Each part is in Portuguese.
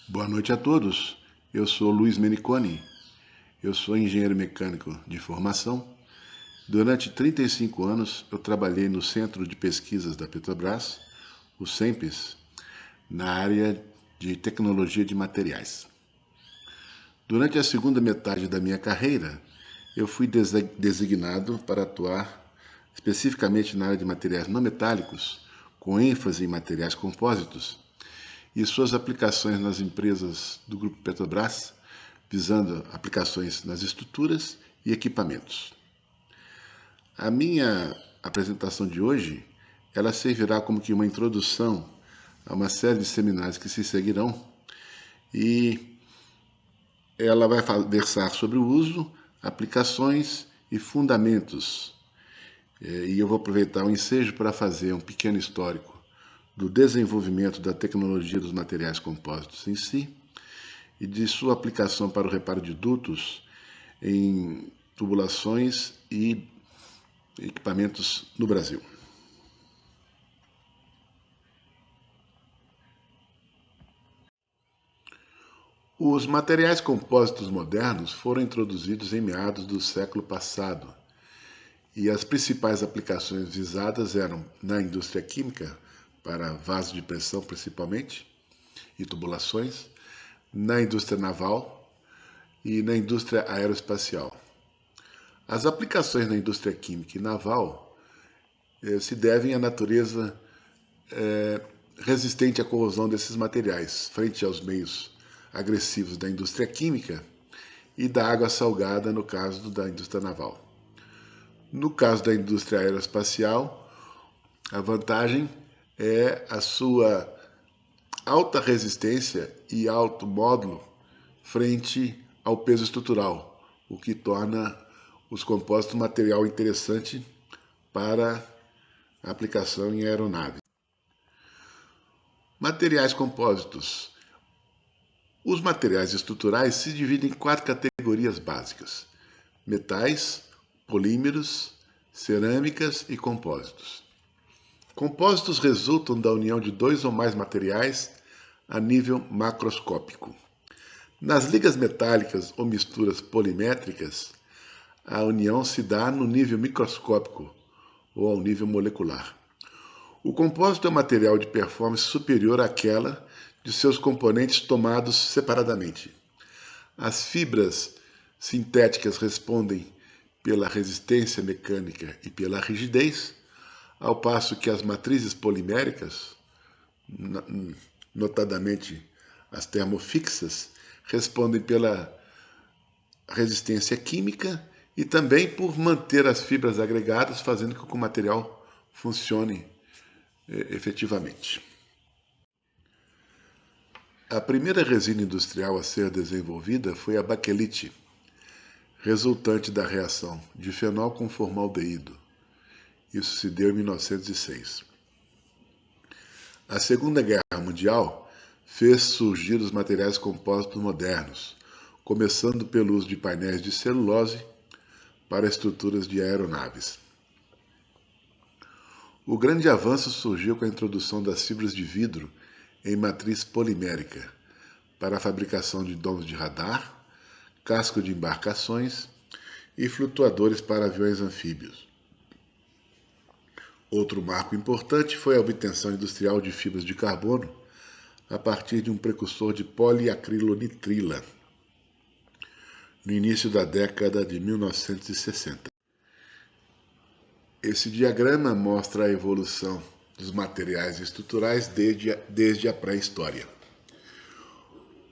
Boa noite a todos. Eu sou Luiz Meniconi. Eu sou engenheiro mecânico de formação. Durante 35 anos, eu trabalhei no Centro de Pesquisas da Petrobras, o CENPES, na área de tecnologia de materiais. Durante a segunda metade da minha carreira, eu fui designado para atuar especificamente na área de materiais não metálicos, com ênfase em materiais compósitos, e suas aplicações nas empresas do Grupo Petrobras, visando aplicações nas estruturas e equipamentos. A minha apresentação de hoje, ela servirá como que uma introdução a uma série de seminários que se seguirão e ela vai versar sobre o uso, aplicações e fundamentos. E eu vou aproveitar o ensejo para fazer um pequeno histórico do desenvolvimento da tecnologia dos materiais compósitos em si e de sua aplicação para o reparo de dutos em tubulações e equipamentos no Brasil. Os materiais compósitos modernos foram introduzidos em meados do século passado e as principais aplicações visadas eram na indústria química, para vasos de pressão principalmente, e tubulações, na indústria naval e na indústria aeroespacial. As aplicações na indústria química e naval se devem à natureza resistente à corrosão desses materiais, frente aos meios agressivos da indústria química e da água salgada, no caso da indústria naval. No caso da indústria aeroespacial, a vantagem é a sua alta resistência e alto módulo frente ao peso estrutural, o que torna os compostos um material interessante para a aplicação em aeronaves. Materiais compósitos. Os materiais estruturais se dividem em 4 categorias básicas: metais, polímeros, cerâmicas e compósitos. Compósitos resultam da união de 2 ou mais materiais a nível macroscópico. Nas ligas metálicas ou misturas polimétricas, a união se dá no nível microscópico ou ao nível molecular. O compósito é um material de performance superior àquela de seus componentes tomados separadamente. As fibras sintéticas respondem pela resistência mecânica e pela rigidez, ao passo que as matrizes poliméricas, notadamente as termofixas, respondem pela resistência química e também por manter as fibras agregadas, fazendo com que o material funcione efetivamente. A primeira resina industrial a ser desenvolvida foi a baquelite, resultante da reação de fenol com formaldeído. Isso se deu em 1906. A Segunda Guerra Mundial fez surgir os materiais compósitos modernos, começando pelo uso de painéis de celulose para estruturas de aeronaves. O grande avanço surgiu com a introdução das fibras de vidro em matriz polimérica para a fabricação de domos de radar, casco de embarcações e flutuadores para aviões anfíbios. Outro marco importante foi a obtenção industrial de fibras de carbono a partir de um precursor de poliacrilonitrila, no início da década de 1960. Esse diagrama mostra a evolução dos materiais estruturais desde a pré-história,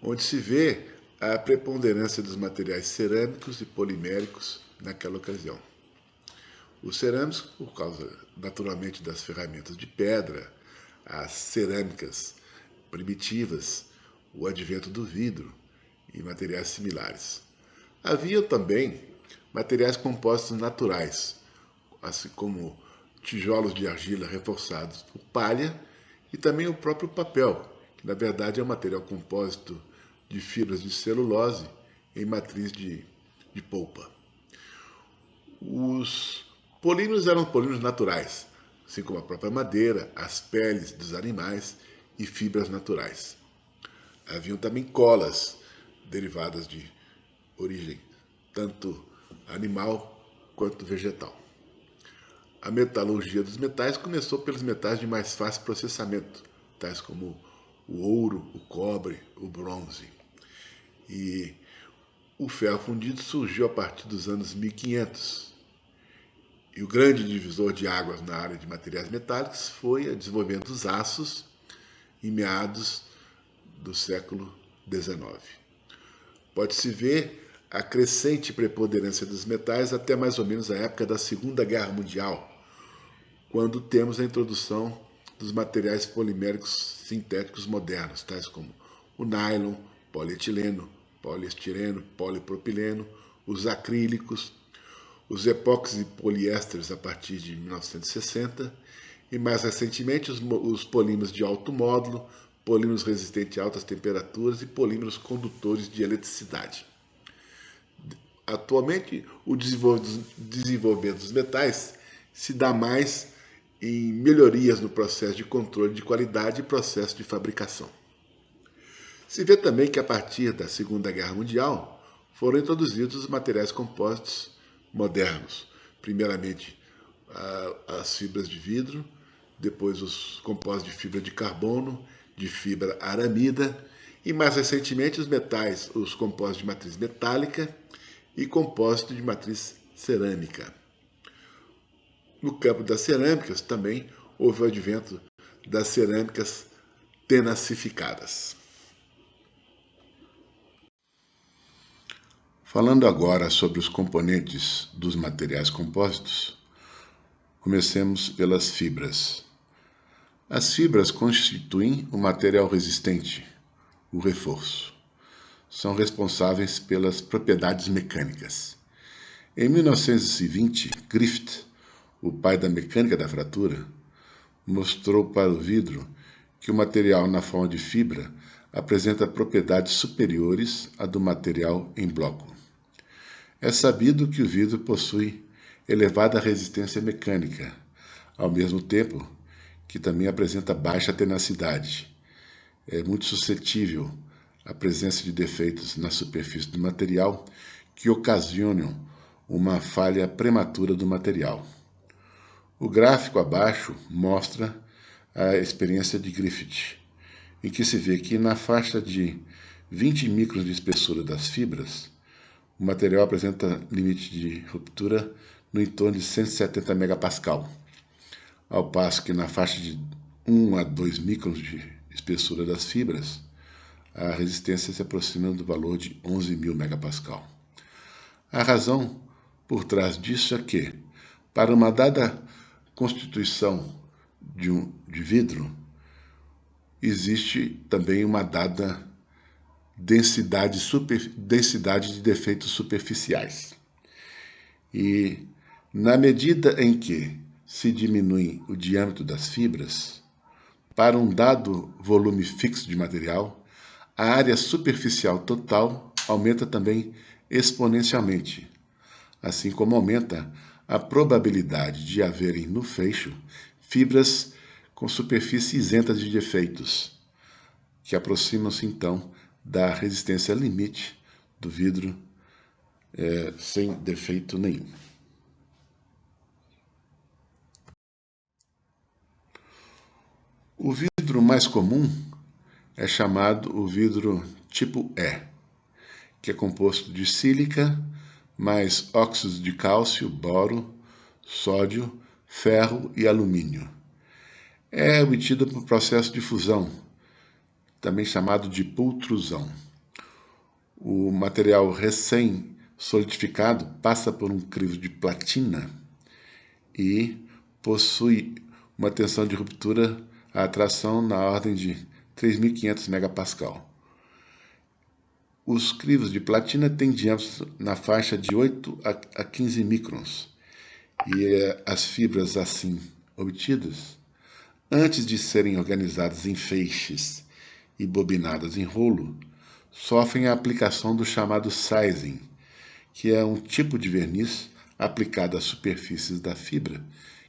onde se vê a preponderância dos materiais cerâmicos e poliméricos naquela ocasião. Os cerâmicos, por causa naturalmente das ferramentas de pedra, as cerâmicas primitivas, o advento do vidro e materiais similares. Havia também materiais compostos naturais, assim como tijolos de argila reforçados por palha e também o próprio papel, que na verdade é um material compósito de fibras de celulose em matriz de polpa. Os polímeros eram polímeros naturais, assim como a própria madeira, as peles dos animais e fibras naturais. Haviam também colas, derivadas de origem tanto animal quanto vegetal. A metalurgia dos metais começou pelos metais de mais fácil processamento, tais como o ouro, o cobre, o bronze. E o ferro fundido surgiu a partir dos anos 1500. E o grande divisor de águas na área de materiais metálicos foi o desenvolvimento dos aços em meados do século XIX. Pode-se ver a crescente preponderância dos metais até mais ou menos a época da Segunda Guerra Mundial, quando temos a introdução dos materiais poliméricos sintéticos modernos, tais como o nylon, polietileno, poliestireno, polipropileno, os acrílicos, os epóxis e poliésteres a partir de 1960 e, mais recentemente, os polímeros de alto módulo, polímeros resistentes a altas temperaturas e polímeros condutores de eletricidade. Atualmente, o desenvolvimento dos metais se dá mais em melhorias no processo de controle de qualidade e processo de fabricação. Se vê também que a partir da Segunda Guerra Mundial foram introduzidos os materiais compostos modernos. Primeiramente, as fibras de vidro, depois os compostos de fibra de carbono, de fibra aramida e, mais recentemente, os metais, os compostos de matriz metálica e compostos de matriz cerâmica. No campo das cerâmicas também houve o advento das cerâmicas tenacificadas. Falando agora sobre os componentes dos materiais compostos, comecemos pelas fibras. As fibras constituem o material resistente, o reforço. São responsáveis pelas propriedades mecânicas. Em 1920, Griffith, o pai da mecânica da fratura, mostrou para o vidro que o material na forma de fibra apresenta propriedades superiores à do material em bloco. É sabido que o vidro possui elevada resistência mecânica, ao mesmo tempo que também apresenta baixa tenacidade. É muito suscetível à presença de defeitos na superfície do material que ocasionam uma falha prematura do material. O gráfico abaixo mostra a experiência de Griffith, em que se vê que na faixa de 20 microns de espessura das fibras, o material apresenta limite de ruptura no entorno de 170 megapascal, ao passo que na faixa de 1 a 2 microns de espessura das fibras, a resistência se aproxima do valor de 11.000 megapascal. A razão por trás disso é que, para uma dada constituição de vidro, existe também uma dada densidade de defeitos superficiais. E, na medida em que se diminui o diâmetro das fibras, para um dado volume fixo de material, a área superficial total aumenta também exponencialmente, assim como aumenta a probabilidade de haverem no feixe fibras com superfície isenta de defeitos, que aproximam-se então da resistência limite do vidro sem defeito nenhum. O vidro mais comum é chamado o vidro tipo E, que é composto de sílica mais óxidos de cálcio, boro, sódio, ferro e alumínio. É obtido por processo de fusão, também chamado de pultrusão. O material recém-solidificado passa por um crivo de platina e possui uma tensão de ruptura à atração na ordem de 3.500 megapascal. Os crivos de platina têm diâmetros na faixa de 8 a 15 microns e as fibras assim obtidas, antes de serem organizadas em feixes e bobinadas em rolo, sofrem a aplicação do chamado sizing, que é um tipo de verniz aplicado às superfícies da fibra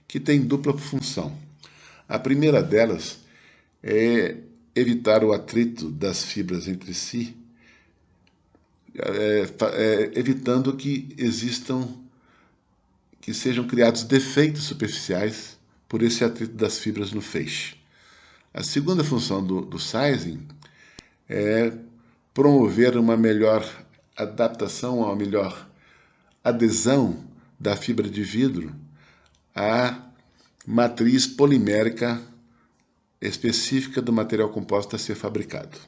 que tem dupla função. A primeira delas é evitar o atrito das fibras entre si, evitando que sejam criados defeitos superficiais por esse atrito das fibras no feixe. A segunda função do sizing é promover uma melhor adaptação, uma melhor adesão da fibra de vidro à matriz polimérica específica do material composto a ser fabricado.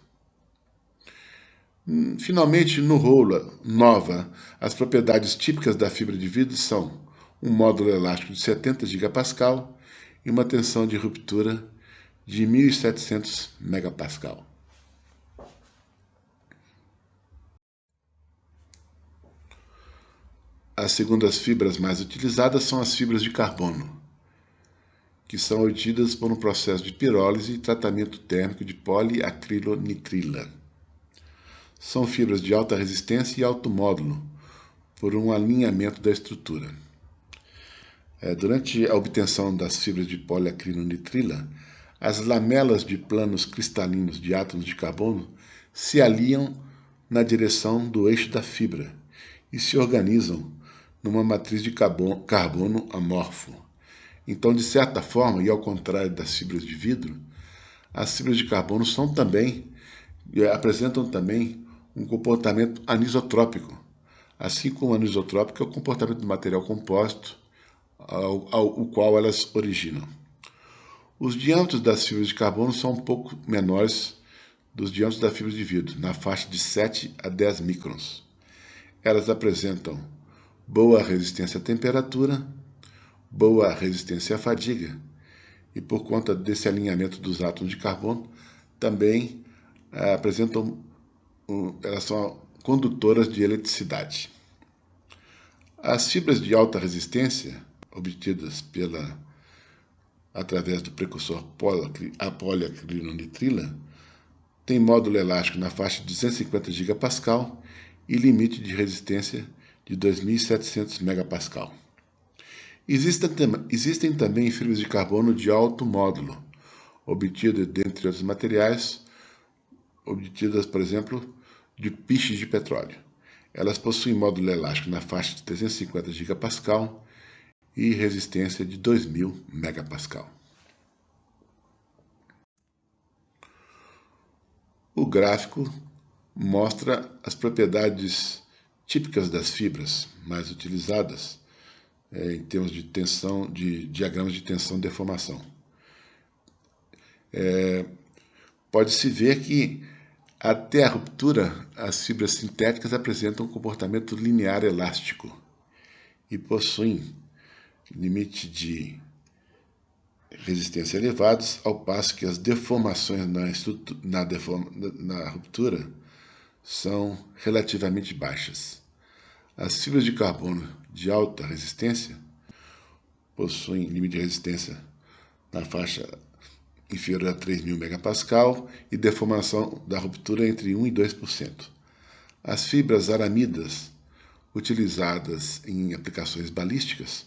Finalmente, no rolo nova, as propriedades típicas da fibra de vidro são um módulo elástico de 70 GPa e uma tensão de ruptura de 1.700 MPa. As segundas fibras mais utilizadas são as fibras de carbono, que são obtidas por um processo de pirólise e tratamento térmico de poliacrilonitrila. São fibras de alta resistência e alto módulo, por um alinhamento da estrutura. Durante a obtenção das fibras de poliacrilonitrila, as lamelas de planos cristalinos de átomos de carbono se alinham na direção do eixo da fibra e se organizam numa matriz de carbono amorfo. Então, de certa forma, e ao contrário das fibras de vidro, as fibras de carbono apresentam também um comportamento anisotrópico, assim como anisotrópico é o comportamento do material composto ao qual elas originam. Os diâmetros das fibras de carbono são um pouco menores dos diâmetros da fibra de vidro, na faixa de 7 a 10 microns. Elas apresentam boa resistência à temperatura, boa resistência à fadiga, e por conta desse alinhamento dos átomos de carbono, também elas são condutoras de eletricidade. As fibras de alta resistência, obtidas através do precursor poliacrilonitrila, têm módulo elástico na faixa de 250 GPa e limite de resistência de 2.700 MPa. Existem também fibras de carbono de alto módulo, obtidas, dentre outros materiais, obtidas, por exemplo, de piches de petróleo. Elas possuem módulo elástico na faixa de 350 GPa e resistência de 2.000 MPa. O gráfico mostra as propriedades típicas das fibras mais utilizadas em termos de tensão, de diagramas de tensão-deformação. Pode-se ver que até a ruptura, as fibras sintéticas apresentam um comportamento linear elástico e possuem limite de resistência elevados, ao passo que as deformações na ruptura são relativamente baixas. As fibras de carbono de alta resistência possuem limite de resistência na faixa inferior a 3.000 MPa e deformação da ruptura entre 1% e 2%. As fibras aramidas, utilizadas em aplicações balísticas,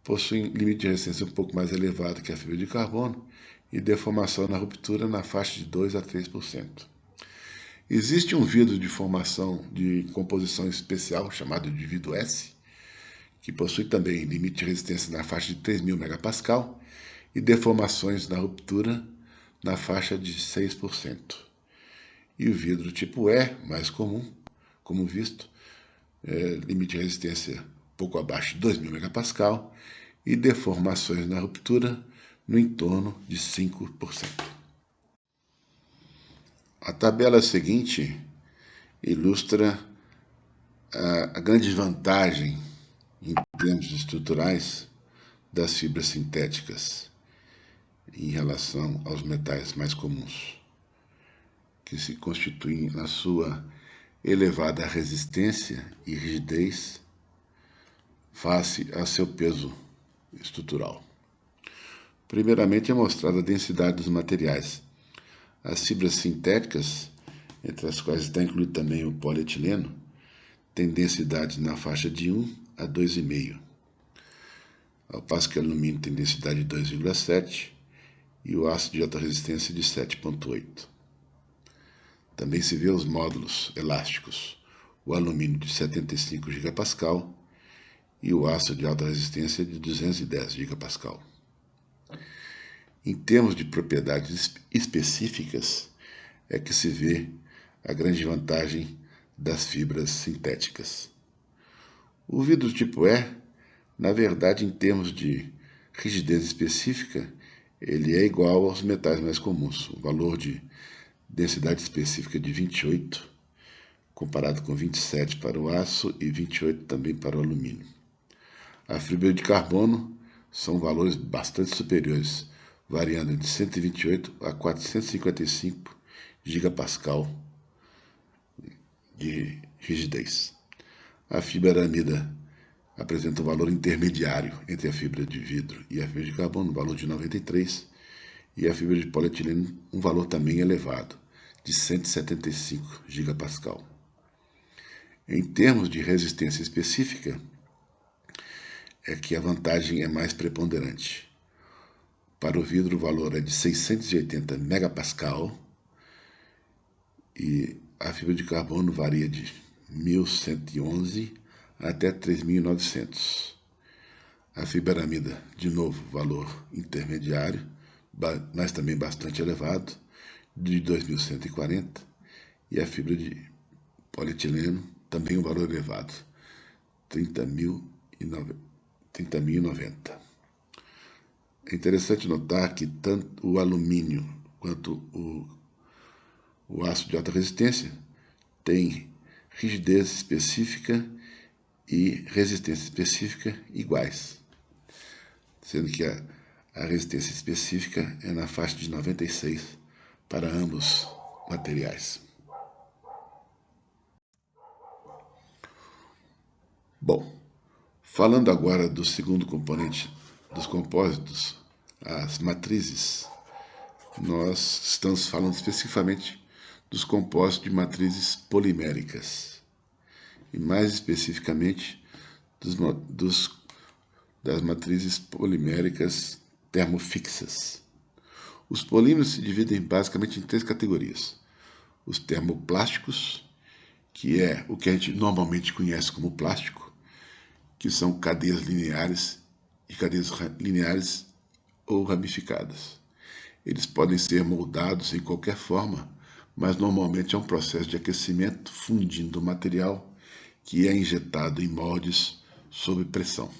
possuem limite de resistência um pouco mais elevado que a fibra de carbono e deformação na ruptura na faixa de 2% a 3%. Existe um vidro de formação de composição especial, chamado de vidro S, que possui também limite de resistência na faixa de 3.000 MPa e deformações na ruptura na faixa de 6%. E o vidro tipo E, mais comum, como visto, limite de resistência pouco abaixo de 2.000 MPa e deformações na ruptura no entorno de 5%. A tabela seguinte ilustra a grande vantagem em termos estruturais das fibras sintéticas em relação aos metais mais comuns, que se constituem na sua elevada resistência e rigidez face a seu peso estrutural. Primeiramente é mostrada a densidade dos materiais. As fibras sintéticas, entre as quais está incluído também o polietileno, têm densidade na faixa de 1 a 2,5, ao passo que o alumínio tem densidade de 2,7 e o aço de alta resistência de 7,8. Também se vê os módulos elásticos, o alumínio de 75 gigapascal e o aço de alta resistência de 210 gigapascal. Em termos de propriedades específicas, é que se vê a grande vantagem das fibras sintéticas. O vidro tipo E, na verdade, em termos de rigidez específica, ele é igual aos metais mais comuns. O valor de densidade específica de 28, comparado com 27 para o aço e 28 também para o alumínio. A fibra de carbono são valores bastante superiores, variando de 128 a 455 gigapascal de rigidez. A fibra aramida apresenta um valor intermediário entre a fibra de vidro e a fibra de carbono, um valor de 93, e a fibra de polietileno, um valor também elevado, de 175 gigapascal. Em termos de resistência específica, é que a vantagem é mais preponderante. Para o vidro, o valor é de 680 megapascal e a fibra de carbono varia de 1.111 até 3.900. A fibra aramida, de novo, valor intermediário, mas também bastante elevado, de 2.140, e a fibra de polietileno, também um valor elevado, 30.090. É interessante notar que tanto o alumínio quanto o aço de alta resistência tem rigidez específica e resistência específica iguais, sendo que a resistência específica é na faixa de 96 para ambos materiais. Bom, falando agora do segundo componente dos compósitos, as matrizes, nós estamos falando especificamente dos compósitos de matrizes poliméricas, e mais especificamente das matrizes poliméricas termofixas. Os polímeros se dividem basicamente em três categorias: os termoplásticos, que é o que a gente normalmente conhece como plástico, que são cadeias lineares ou ramificadas. Eles podem ser moldados em qualquer forma, mas normalmente é um processo de aquecimento fundindo o material que é injetado em moldes sob pressão.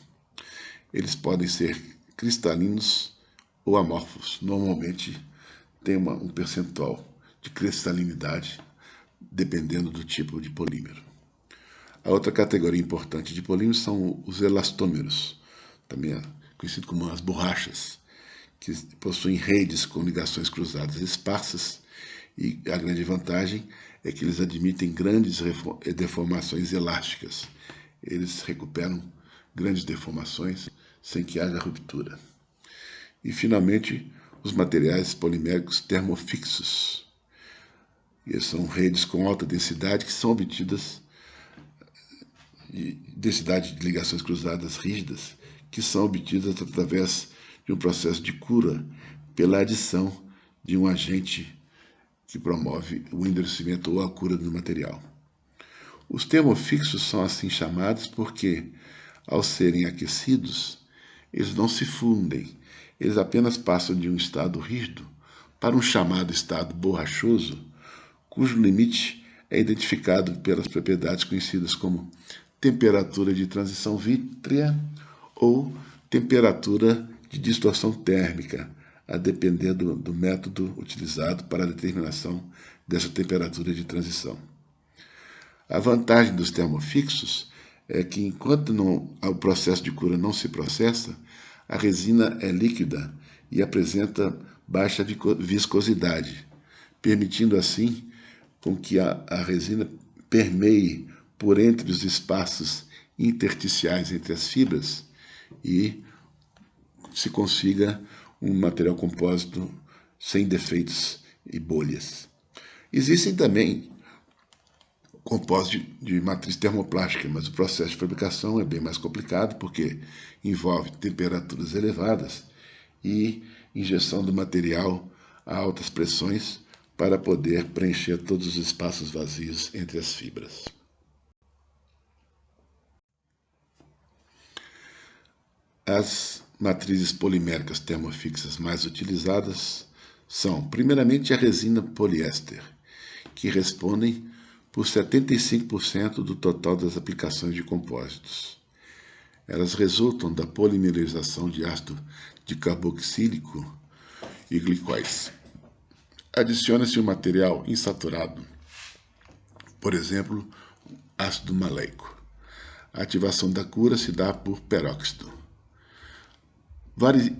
Eles podem ser cristalinos ou amorfos. Normalmente tem um percentual de cristalinidade dependendo do tipo de polímero. A outra categoria importante de polímeros são os elastômeros, também conhecido como as borrachas, que possuem redes com ligações cruzadas esparsas, e a grande vantagem é que eles admitem grandes deformações elásticas. Eles recuperam grandes deformações sem que haja ruptura. E, finalmente, os materiais poliméricos termofixos. Eles são redes com alta densidade que são obtidas, densidade de ligações cruzadas rígidas, que são obtidas através de um processo de cura pela adição de um agente que promove o endurecimento ou a cura do material. Os termofixos são assim chamados porque, ao serem aquecidos, eles não se fundem, eles apenas passam de um estado rígido para um chamado estado borrachoso, cujo limite é identificado pelas propriedades conhecidas como temperatura de transição vítrea ou temperatura de distorção térmica, a depender do método utilizado para a determinação dessa temperatura de transição. A vantagem dos termofixos é que, enquanto o processo de cura não se processa, a resina é líquida e apresenta baixa viscosidade, permitindo assim com que a resina permeie por entre os espaços intersticiais entre as fibras e se consiga um material compósito sem defeitos e bolhas. Existem também compósitos de matriz termoplástica, mas o processo de fabricação é bem mais complicado porque envolve temperaturas elevadas e injeção do material a altas pressões para poder preencher todos os espaços vazios entre as fibras. As matrizes poliméricas termofixas mais utilizadas são, primeiramente, a resina poliéster, que respondem por 75% do total das aplicações de compósitos. Elas resultam da polimerização de ácido dicarboxílico e glicóis. Adiciona-se um material insaturado, por exemplo, ácido maleico. A ativação da cura se dá por peróxido.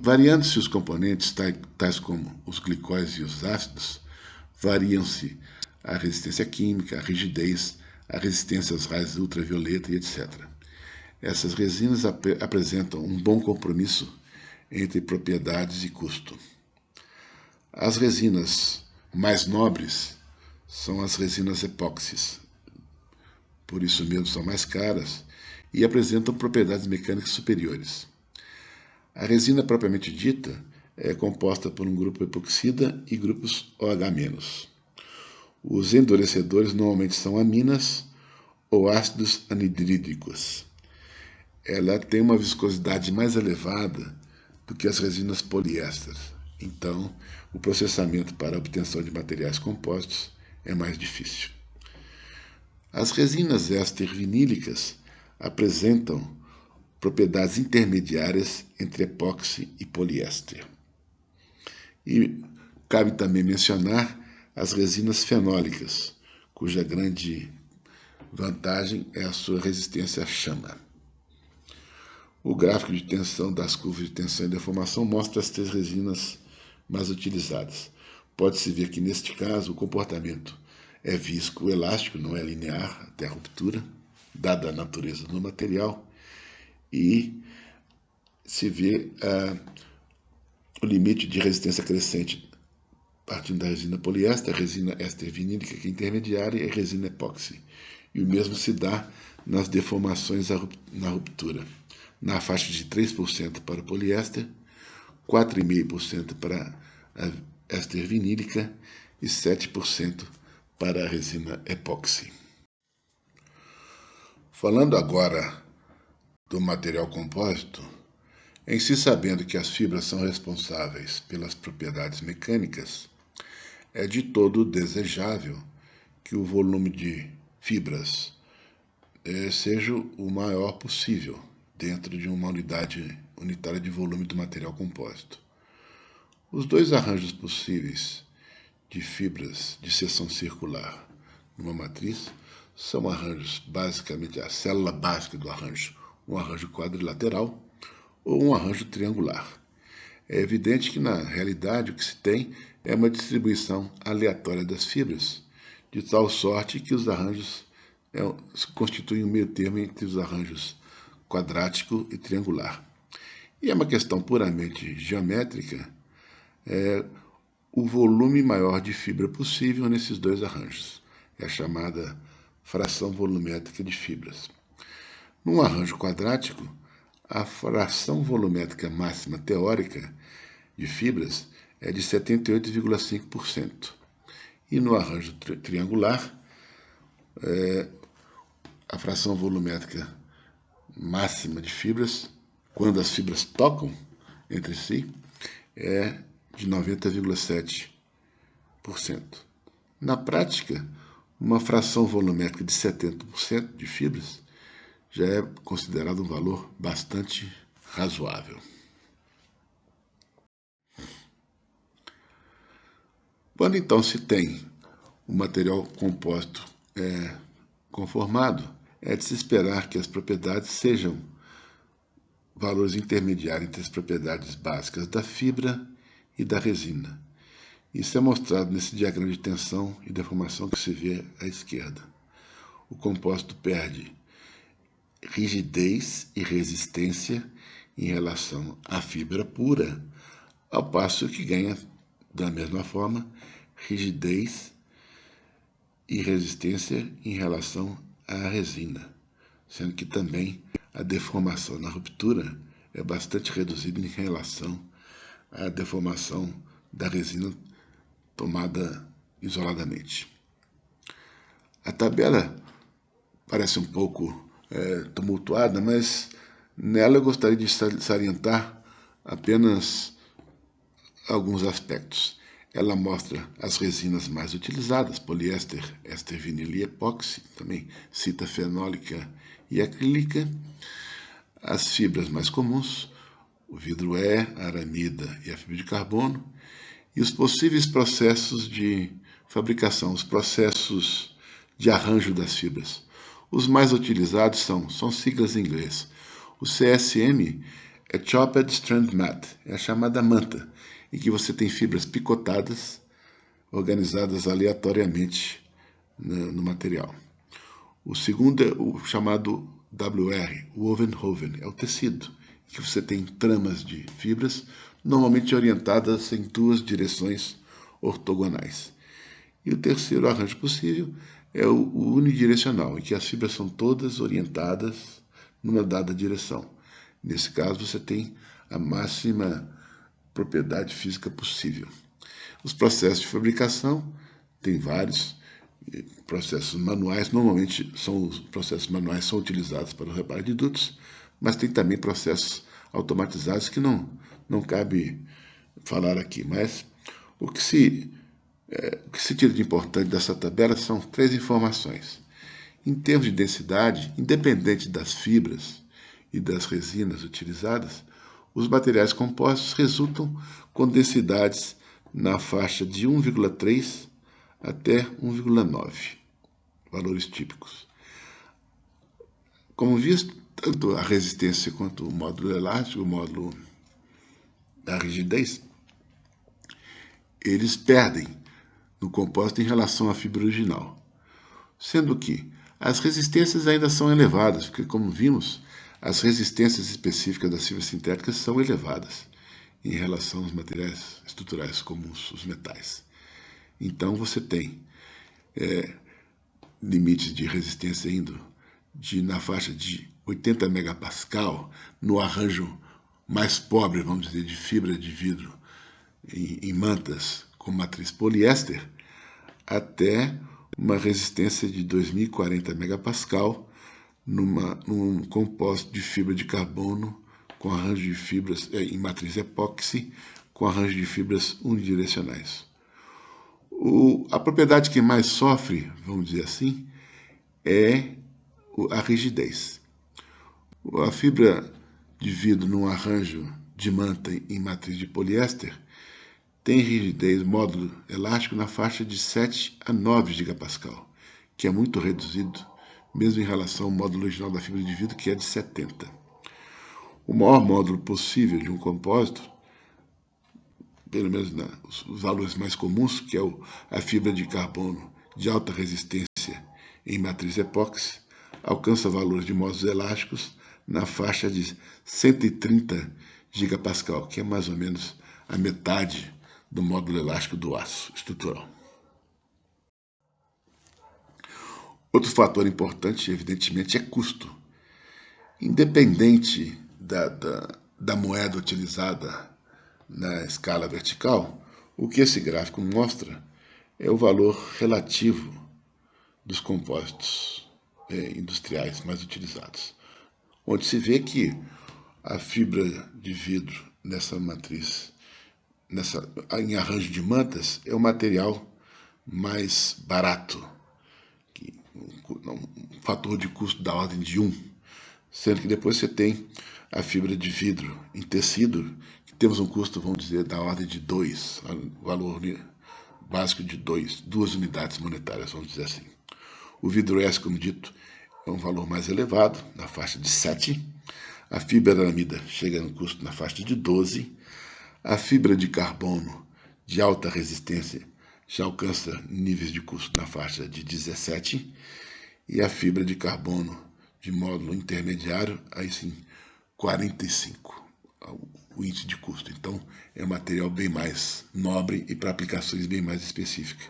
Variando-se os componentes, tais como os glicóis e os ácidos, variam-se a resistência química, a rigidez, a resistência aos raios ultravioleta e etc. Essas resinas apresentam um bom compromisso entre propriedades e custo. As resinas mais nobres são as resinas epóxis, por isso mesmo são mais caras e apresentam propriedades mecânicas superiores. A resina propriamente dita é composta por um grupo epoxida e grupos OH-. Os endurecedores normalmente são aminas ou ácidos anidrídicos. Ela tem uma viscosidade mais elevada do que as resinas poliéster. Então, o processamento para a obtenção de materiais compostos é mais difícil. As resinas éster vinílicas apresentam propriedades intermediárias entre epóxi e poliéster. E cabe também mencionar as resinas fenólicas, cuja grande vantagem é a sua resistência à chama. O gráfico de tensão das curvas de tensão e deformação mostra as 3 resinas mais utilizadas. Pode-se ver que, neste caso, o comportamento é viscoelástico, não é linear até a ruptura, dada a natureza do material, e se vê o limite de resistência crescente partindo da resina poliéster, a resina éster vinílica, que é intermediária, e a resina epóxi. E o mesmo se dá nas deformações na ruptura, na faixa de 3% para o poliéster, 4,5% para a éster vinílica e 7% para a resina epóxi. Falando agora do material compósito, em se sabendo que as fibras são responsáveis pelas propriedades mecânicas, é de todo desejável que o volume de fibras seja o maior possível dentro de uma unidade unitária de volume do material compósito. Os 2 arranjos possíveis de fibras de seção circular numa matriz são arranjos, basicamente, a célula básica do arranjo, um arranjo quadrilateral ou um arranjo triangular. É evidente que, na realidade, o que se tem é uma distribuição aleatória das fibras, de tal sorte que os arranjos constituem um meio termo entre os arranjos quadrático e triangular. E é uma questão puramente geométrica, o volume maior de fibra possível nesses 2 arranjos. É a chamada fração volumétrica de fibras. Num arranjo quadrático, a fração volumétrica máxima teórica de fibras é de 78,5%. E no arranjo triangular, a fração volumétrica máxima de fibras, quando as fibras tocam entre si, é de 90,7%. Na prática, uma fração volumétrica de 70% de fibras já é considerado um valor bastante razoável. Quando então se tem o material composto conformado, é de se esperar que as propriedades sejam valores intermediários entre as propriedades básicas da fibra e da resina. Isso é mostrado nesse diagrama de tensão e deformação que se vê à esquerda. O composto perde rigidez e resistência em relação à fibra pura, ao passo que ganha, da mesma forma, rigidez e resistência em relação à resina, sendo que também a deformação na ruptura é bastante reduzida em relação a deformação da resina tomada isoladamente. A tabela parece um pouco tumultuada, mas nela eu gostaria de salientar apenas alguns aspectos. Ela mostra as resinas mais utilizadas, poliéster, éster vinil e epóxi, também cita fenólica e acrílica, as fibras mais comuns, o vidro a aramida e a fibra de carbono, e os possíveis processos de fabricação, os processos de arranjo das fibras. Os mais utilizados são siglas em inglês. O CSM é Chopped Strand Mat, é a chamada manta, em que você tem fibras picotadas, organizadas aleatoriamente no material. O segundo é o chamado WR, Woven, é o tecido, em que você tem tramas de fibras, normalmente orientadas em duas direções ortogonais. E o terceiro arranjo possível é o unidirecional, em que as fibras são todas orientadas numa dada direção. Nesse caso, você tem a máxima propriedade física possível. Os processos de fabricação, tem vários processos manuais, normalmente os processos manuais são utilizados para o reparo de dutos, mas tem também processos automatizados que não cabe falar aqui. Mas o que se tira de importante dessa tabela são 3 informações. Em termos de densidade, independente das fibras e das resinas utilizadas, os materiais compostos resultam com densidades na faixa de 1,3 até 1,9, valores típicos. Como visto, tanto a resistência quanto o módulo elástico, o módulo da rigidez, eles perdem no compósito em relação à fibra original, sendo que as resistências ainda são elevadas, porque, como vimos, as resistências específicas das fibras sintéticas são elevadas em relação aos materiais estruturais comuns, os metais. Então, você tem limites de resistência indo na faixa de 80 megapascal, no arranjo mais pobre, vamos dizer, de fibra de vidro em mantas com matriz poliéster, até uma resistência de 2040 megapascal num compósito de fibra de carbono com arranjo de fibras em matriz epóxi, com arranjo de fibras unidirecionais. A propriedade que mais sofre, vamos dizer assim, é a rigidez. A fibra de vidro num arranjo de manta em matriz de poliéster tem rigidez, módulo elástico, na faixa de 7 a 9 gigapascal, que é muito reduzido, mesmo em relação ao módulo original da fibra de vidro, que é de 70. O maior módulo possível de um compósito, pelo menos os valores mais comuns, que é a fibra de carbono de alta resistência em matriz epóxi, alcança valores de módulos elásticos na faixa de 130 gigapascal, que é mais ou menos a metade do módulo elástico do aço estrutural. Outro fator importante, evidentemente, é custo. Independente da moeda utilizada na escala vertical, o que esse gráfico mostra é o valor relativo dos compósitos industriais mais utilizados, onde se vê que a fibra de vidro nessa matriz, em arranjo de mantas, é o material mais barato, um fator de custo da ordem de 1, sendo que depois você tem a fibra de vidro em tecido, que temos um custo, vamos dizer, da ordem de 2, valor básico de 2 unidades monetárias, vamos dizer assim. O vidro S, como dito, é um valor mais elevado, na faixa de 7. A fibra aramida chega no custo na faixa de 12. A fibra de carbono de alta resistência já alcança níveis de custo na faixa de 17. E a fibra de carbono de módulo intermediário, aí sim, 45, o índice de custo. Então, é um material bem mais nobre e para aplicações bem mais específicas.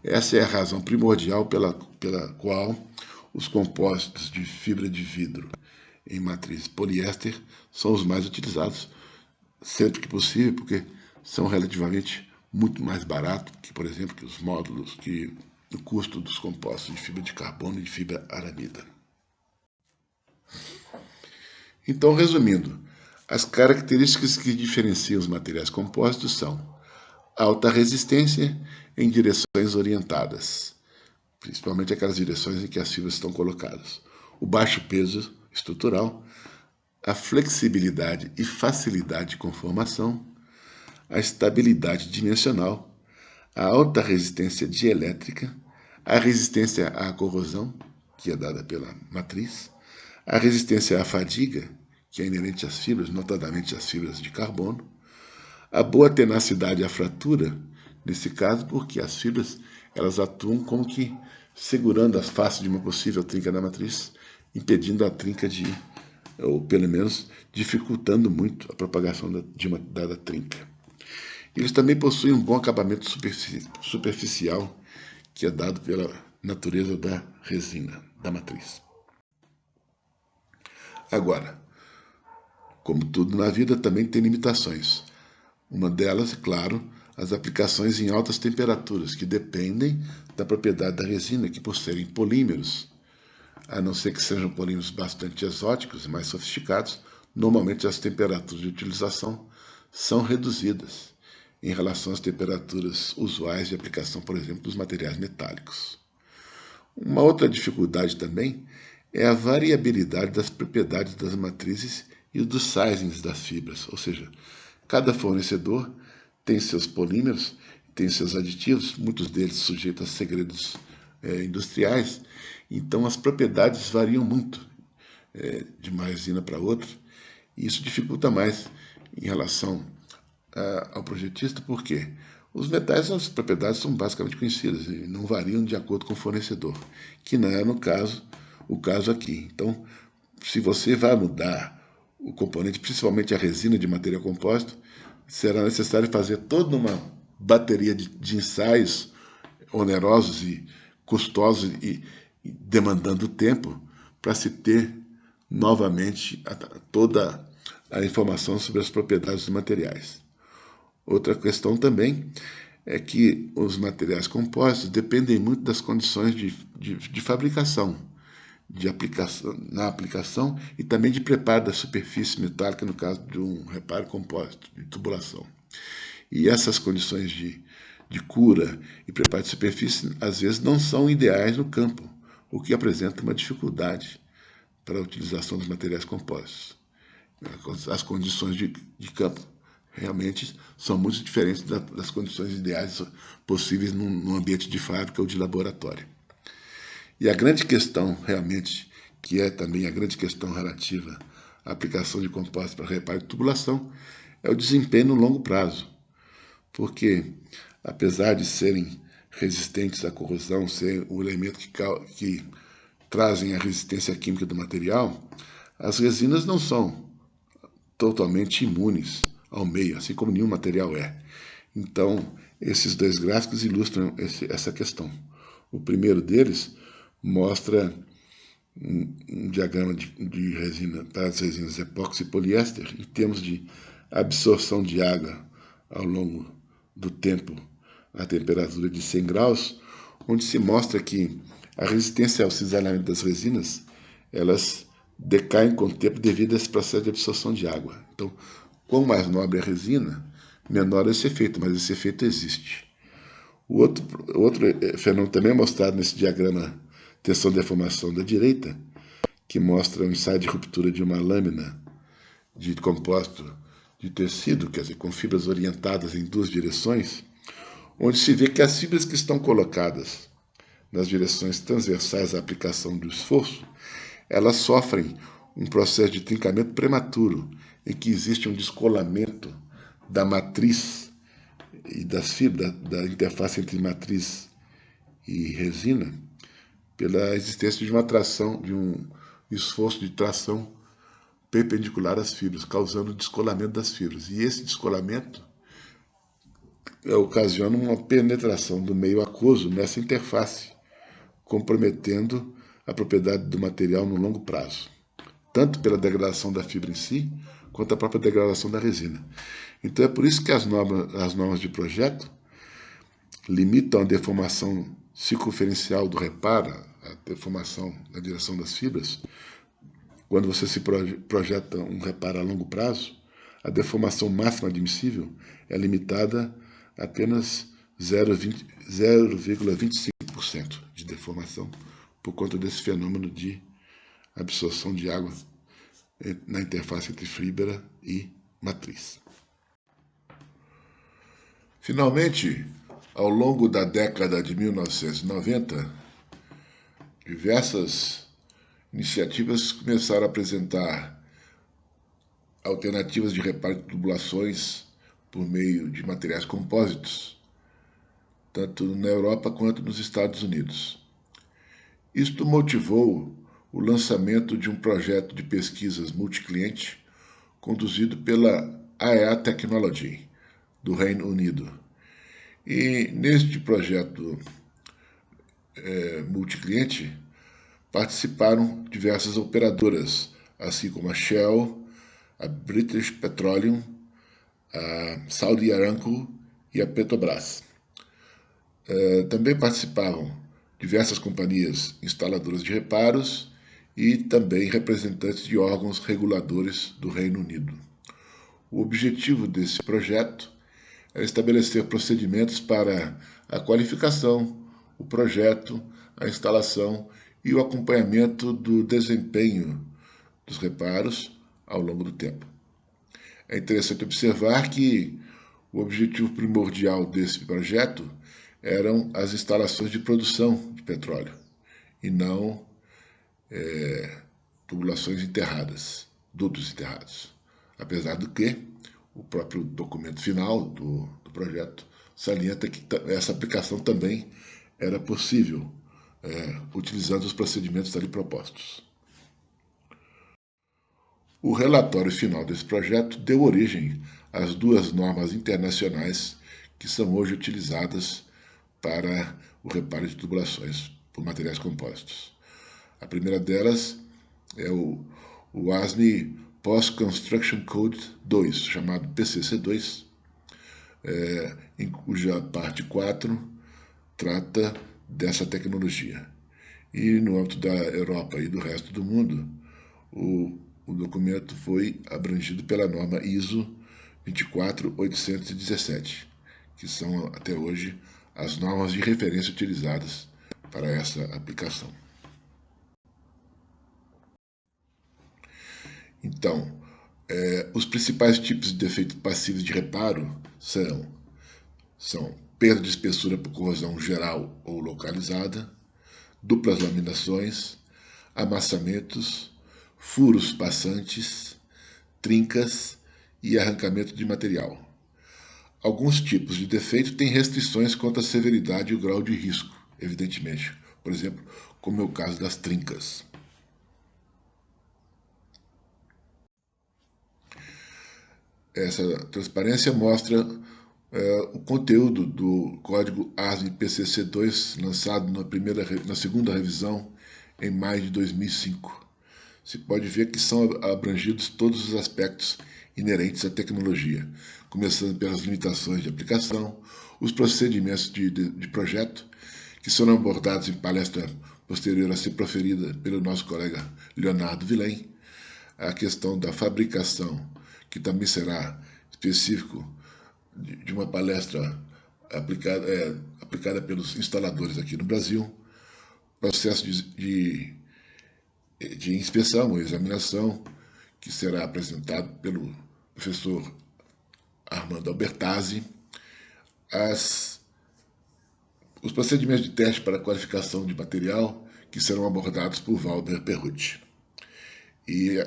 Essa é a razão primordial pela qual os compósitos de fibra de vidro em matriz poliéster são os mais utilizados, sempre que possível, porque são relativamente muito mais baratos que, por exemplo, que os módulos, que o custo dos compostos de fibra de carbono e de fibra aramida. Então, resumindo, as características que diferenciam os materiais compostos são alta resistência em direções orientadas, principalmente aquelas direções em que as fibras estão colocadas, o baixo peso estrutural, a flexibilidade e facilidade de conformação, a estabilidade dimensional, a alta resistência dielétrica, a resistência à corrosão, que é dada pela matriz, a resistência à fadiga, que é inerente às fibras, notadamente às fibras de carbono, a boa tenacidade à fratura, nesse caso porque as fibras elas atuam como que segurando as faces de uma possível trinca da matriz, impedindo a trinca ou pelo menos dificultando muito a propagação de uma dada trinca. Eles também possuem um bom acabamento superficial, que é dado pela natureza da resina, da matriz. Agora, como tudo na vida, também tem limitações. Uma delas, claro, as aplicações em altas temperaturas, que dependem da propriedade da resina, que por serem polímeros, a não ser que sejam polímeros bastante exóticos e mais sofisticados, normalmente as temperaturas de utilização são reduzidas em relação às temperaturas usuais de aplicação, por exemplo, dos materiais metálicos. Uma outra dificuldade também é a variabilidade das propriedades das matrizes e dos sizings das fibras, ou seja, cada fornecedor tem seus polímeros, tem seus aditivos, muitos deles sujeitos a segredos industriais, então as propriedades variam muito de uma resina para outra, e isso dificulta mais em relação ao projetista, porque os metais, as propriedades são basicamente conhecidas e não variam de acordo com o fornecedor, que não é o caso aqui. Então, se você vai mudar o componente, principalmente a resina de material composto, será necessário fazer toda uma bateria de ensaios onerosos e custosos e demandando tempo para se ter novamente toda a informação sobre as propriedades dos materiais. Outra questão também é que os materiais compostos dependem muito das condições de fabricação, na aplicação e também de preparo da superfície metálica, no caso de um reparo composto, de tubulação. E essas condições de cura e preparo de superfície, às vezes, não são ideais no campo, o que apresenta uma dificuldade para a utilização dos materiais compostos. As condições de campo realmente são muito diferentes das condições ideais possíveis num ambiente de fábrica ou de laboratório. E a grande questão, realmente, que é também a grande questão relativa à aplicação de compostos para reparo de tubulação, é o desempenho no longo prazo. Porque, apesar de serem resistentes à corrosão, ser o elemento que trazem a resistência química do material, as resinas não são totalmente imunes ao meio, assim como nenhum material é. Então, esses dois gráficos ilustram essa questão. O primeiro deles mostra um diagrama de resina para as resinas epóxi e poliéster em termos de absorção de água ao longo do tempo a temperatura de 100 graus, onde se mostra que a resistência ao cisalhamento das resinas elas decaem com o tempo devido a esse processo de absorção de água. Então, quanto mais nobre a resina, menor esse efeito, mas esse efeito existe. O outro fenômeno também é mostrado nesse diagrama tensão-deformação da direita, que mostra o ensaio de ruptura de uma lâmina de composto de tecido, quer dizer, com fibras orientadas em duas direções, onde se vê que as fibras que estão colocadas nas direções transversais à aplicação do esforço, elas sofrem um processo de trincamento prematuro, em que existe um descolamento da matriz e das fibras, da interface entre matriz e resina, pela existência de uma tração, de um esforço de tração perpendicular às fibras, causando o descolamento das fibras. E esse descolamento ocasiona uma penetração do meio aquoso nessa interface, comprometendo a propriedade do material no longo prazo. tanto pela degradação da fibra em si, quanto a própria degradação da resina. Então é por isso que as normas de projeto limitam a deformação circunferencial do reparo, a deformação na direção das fibras. Quando você se projeta um reparo a longo prazo, a deformação máxima admissível é limitada a apenas 0,25% de deformação por conta desse fenômeno de absorção de água na interface entre fibra e matriz. Finalmente, ao longo da década de 1990, diversas iniciativas começaram a apresentar alternativas de reparo de tubulações por meio de materiais compósitos, tanto na Europa quanto nos Estados Unidos. Isto motivou o lançamento de um projeto de pesquisas multicliente conduzido pela AEA Technology, do Reino Unido. E neste projeto multicliente participaram diversas operadoras, assim como a Shell, a British Petroleum, a Saudi Aramco e a Petrobras. Também participavam diversas companhias instaladoras de reparos e também representantes de órgãos reguladores do Reino Unido. O objetivo desse projeto é estabelecer procedimentos para a qualificação, o projeto, a instalação e o acompanhamento do desempenho dos reparos ao longo do tempo. É interessante observar que o objetivo primordial desse projeto eram as instalações de produção de petróleo e não tubulações enterradas, dutos enterrados. Apesar do que o próprio documento final do projeto salienta que essa aplicação também era possível, utilizando os procedimentos ali propostos. O relatório final desse projeto deu origem às duas normas internacionais que são hoje utilizadas para o reparo de tubulações por materiais compósitos. A primeira delas é o ASME Post-Construction Code 2, chamado PCC2, em cuja parte 4 trata dessa tecnologia. E no âmbito da Europa e do resto do mundo, o documento foi abrangido pela norma ISO 24817, que são até hoje as normas de referência utilizadas para essa aplicação. Então, os principais tipos de defeitos passivos de reparo são perda de espessura por corrosão geral ou localizada, duplas laminações, amassamentos, furos passantes, trincas e arrancamento de material. Alguns tipos de defeito têm restrições quanto à severidade e o grau de risco, evidentemente. Por exemplo, como é o caso das trincas. Essa transparência mostra o conteúdo do código ASME PCC2, lançado na segunda revisão em maio de 2005. Se pode ver que são abrangidos todos os aspectos inerentes à tecnologia, começando pelas limitações de aplicação, os procedimentos de projeto, que serão abordados em palestra posterior a ser proferida pelo nosso colega Leonardo Villain, a questão da fabricação, que também será específico de uma palestra aplicada pelos instaladores aqui no Brasil, processo de inspeção ou examinação, que será apresentado pelo professor Armando Albertazzi, os procedimentos de teste para qualificação de material, que serão abordados por Valber Perrucci. E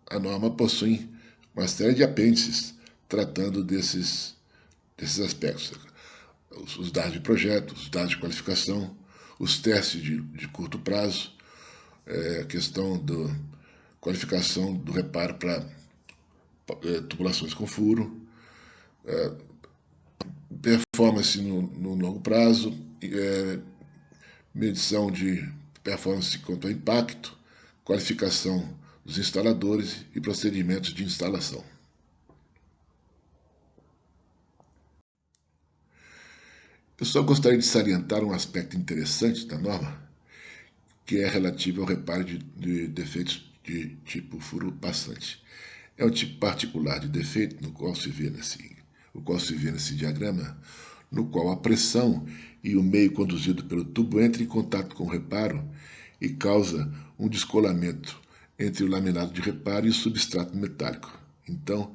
a norma possui uma série de apêndices tratando desses aspectos. Os dados de projeto, os dados de qualificação, os testes de curto prazo, a questão da qualificação do reparo para tubulações com furo, performance no longo prazo, medição de performance quanto ao impacto, qualificação os instaladores e procedimentos de instalação. Eu só gostaria de salientar um aspecto interessante da norma, que é relativo ao reparo de defeitos de tipo furo passante. É um tipo particular de defeito no qual se vê nesse diagrama, no qual a pressão e o meio conduzido pelo tubo entram em contato com o reparo e causa um descolamento entre o laminado de reparo e o substrato metálico. Então,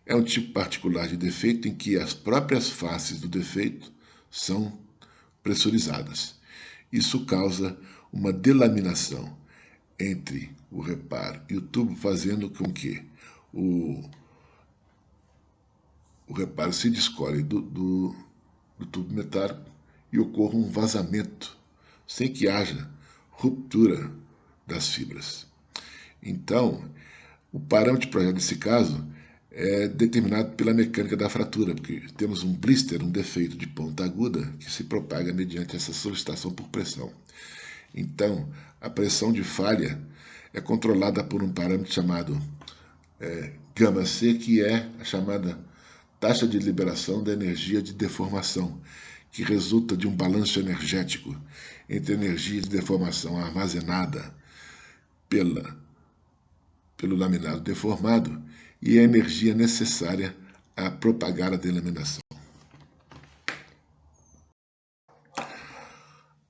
é um tipo particular de defeito em que as próprias faces do defeito são pressurizadas. Isso causa uma delaminação entre o reparo e o tubo, fazendo com que o reparo se descole do tubo metálico e ocorra um vazamento, sem que haja ruptura das fibras. Então, o parâmetro de projeto nesse caso é determinado pela mecânica da fratura, porque temos um blister, um defeito de ponta aguda, que se propaga mediante essa solicitação por pressão. Então, a pressão de falha é controlada por um parâmetro chamado γC, que é a chamada taxa de liberação da energia de deformação, que resulta de um balanço energético entre a energia de deformação armazenada pelo laminado deformado e a energia necessária a propagar a delaminação.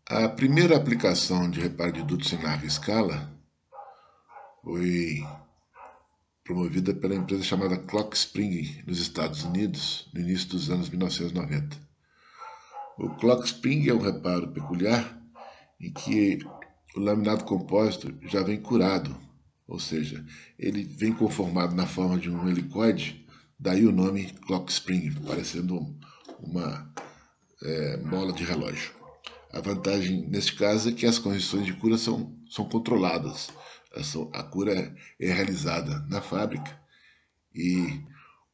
A primeira aplicação de reparo de dutos em larga escala foi promovida pela empresa chamada Clock Spring, nos Estados Unidos, no início dos anos 1990. O Clock Spring é um reparo peculiar em que o laminado compósito já vem curado, ou seja, ele vem conformado na forma de um helicoide, daí o nome Clock Spring, parecendo uma mola de relógio. A vantagem neste caso é que as condições de cura são controladas. A cura é realizada na fábrica e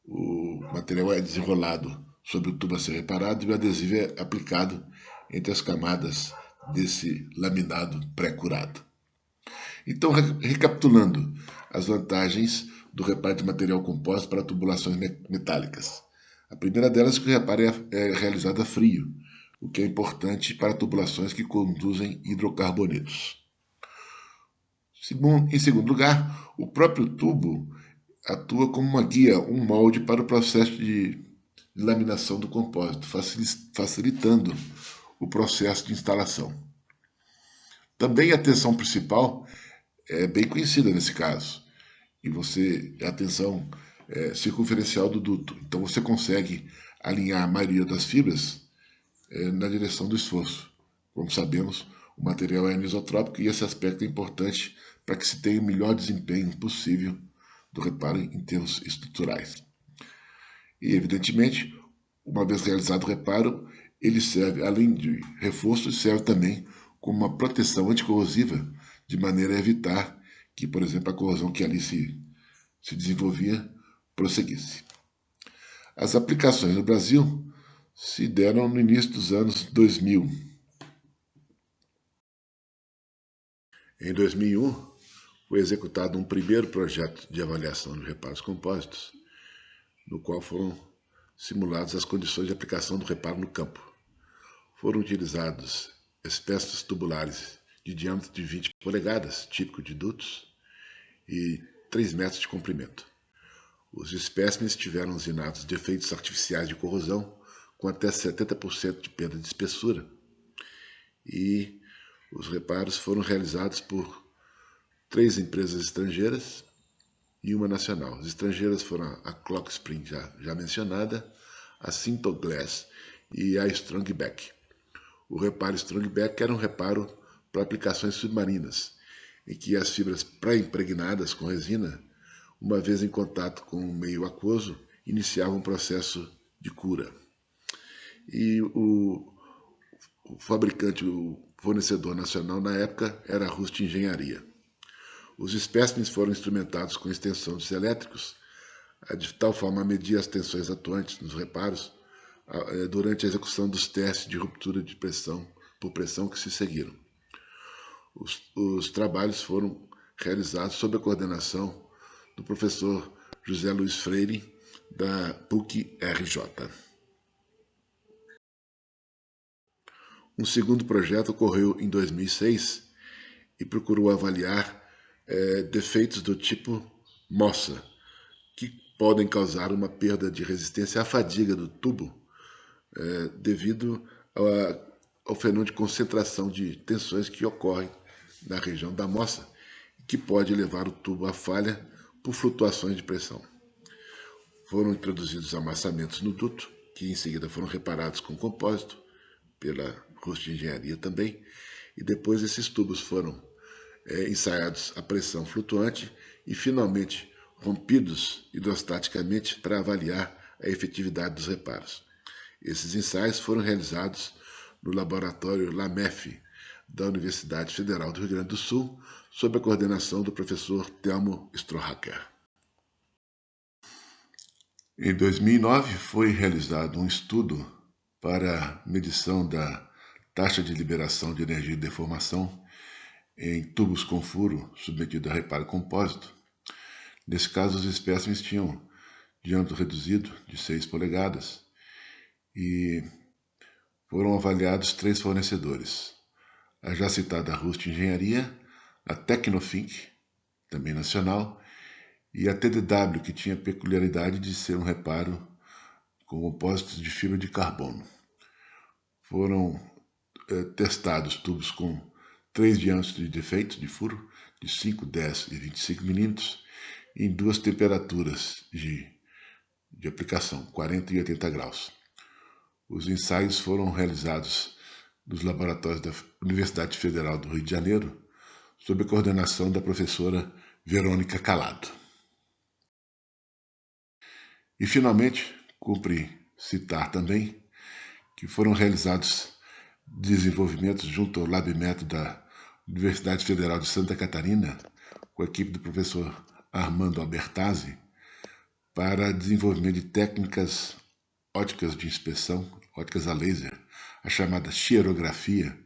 o material é desenrolado sobre o tubo a ser reparado e o adesivo é aplicado entre as camadas desse laminado pré-curado. Então, recapitulando as vantagens do reparo de material composto para tubulações metálicas. A primeira delas é que o reparo é realizado a frio, o que é importante para tubulações que conduzem hidrocarbonetos. Em segundo lugar, o próprio tubo atua como uma guia, um molde para o processo de laminação do compósito, facilitando o processo de instalação. Também a tensão principal é bem conhecida nesse caso, e a tensão circunferencial do duto. Então você consegue alinhar a maioria das fibras na direção do esforço. Como sabemos, o material é anisotrópico e esse aspecto é importante para que se tenha o melhor desempenho possível do reparo em termos estruturais. E, evidentemente, uma vez realizado o reparo, ele serve, além de reforço, serve também como uma proteção anticorrosiva, de maneira a evitar que, por exemplo, a corrosão que ali se desenvolvia prosseguisse. As aplicações no Brasil se deram no início dos anos 2000. Em 2001, foi executado um primeiro projeto de avaliação de reparos compósitos, no qual foram simuladas as condições de aplicação do reparo no campo. Foram utilizados espécimes tubulares de diâmetro de 20 polegadas, típico de dutos, e 3 metros de comprimento. Os espécimes tiveram usinados defeitos artificiais de corrosão, com até 70% de perda de espessura, e os reparos foram realizados por 3 empresas estrangeiras e uma nacional. As estrangeiras foram a Clock Spring, já mencionada, a Sintoglass e a Strongback. O reparo Strongback era um reparo para aplicações submarinas, em que as fibras pré-impregnadas com resina, uma vez em contato com o meio aquoso, iniciavam um processo de cura. E o fabricante, o fornecedor nacional na época era a Rust Engenharia. Os espécimes foram instrumentados com extensões elétricos, de tal forma a medir as tensões atuantes nos reparos durante a execução dos testes de ruptura por pressão que se seguiram. Os trabalhos foram realizado sob a coordenação do professor José Luiz Freire, da PUC-RJ. Um segundo projeto ocorreu em 2006 e procurou avaliar defeitos do tipo moça, que podem causar uma perda de resistência à fadiga do tubo devido ao fenômeno de concentração de tensões que ocorrem na região da moça, que pode levar o tubo à falha por flutuações de pressão. Foram introduzidos amassamentos no duto, que em seguida foram reparados com compósito, pela Rust de Engenharia também, e depois esses tubos foram ensaiados a pressão flutuante e finalmente rompidos hidrostaticamente para avaliar a efetividade dos reparos. Esses ensaios foram realizados no laboratório LAMEF da Universidade Federal do Rio Grande do Sul, sob a coordenação do professor Telmo Strohacker. Em 2009 foi realizado um estudo para medição da taxa de liberação de energia de deformação em tubos com furo submetido a reparo compósito. Nesse caso, os espécimes tinham diâmetro reduzido de 6 polegadas e foram avaliados 3 fornecedores. A já citada Rust Engenharia, a Tecnofink, também nacional, e a TDW, que tinha a peculiaridade de ser um reparo com compósitos de fibra de carbono. Foram testados tubos com 3 diâmetros de defeitos de furo, de 5, 10 e 25 milímetros, em 2 temperaturas de aplicação, 40 e 80 graus. Os ensaios foram realizados nos laboratórios da Universidade Federal do Rio de Janeiro, sob a coordenação da professora Verônica Calado. E, finalmente, cumpre citar também que foram realizados desenvolvimentos junto ao LabMet da Universidade Federal de Santa Catarina, com a equipe do professor Armando Albertazzi, para desenvolvimento de técnicas óticas de inspeção, óticas a laser, a chamada xerografia,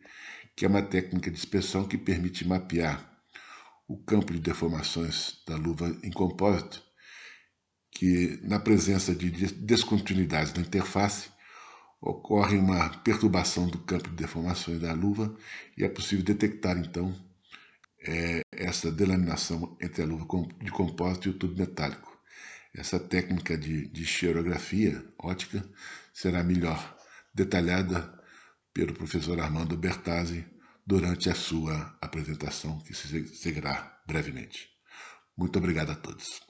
que é uma técnica de inspeção que permite mapear o campo de deformações da luva em compósito, que na presença de descontinuidades na interface ocorre uma perturbação do campo de deformações da luva e é possível detectar então essa delaminação entre a luva de compósito e o tubo metálico. Essa técnica de xerografia ótica será melhor detalhada pelo professor Armando Bertazzi durante a sua apresentação, que se seguirá brevemente. Muito obrigado a todos.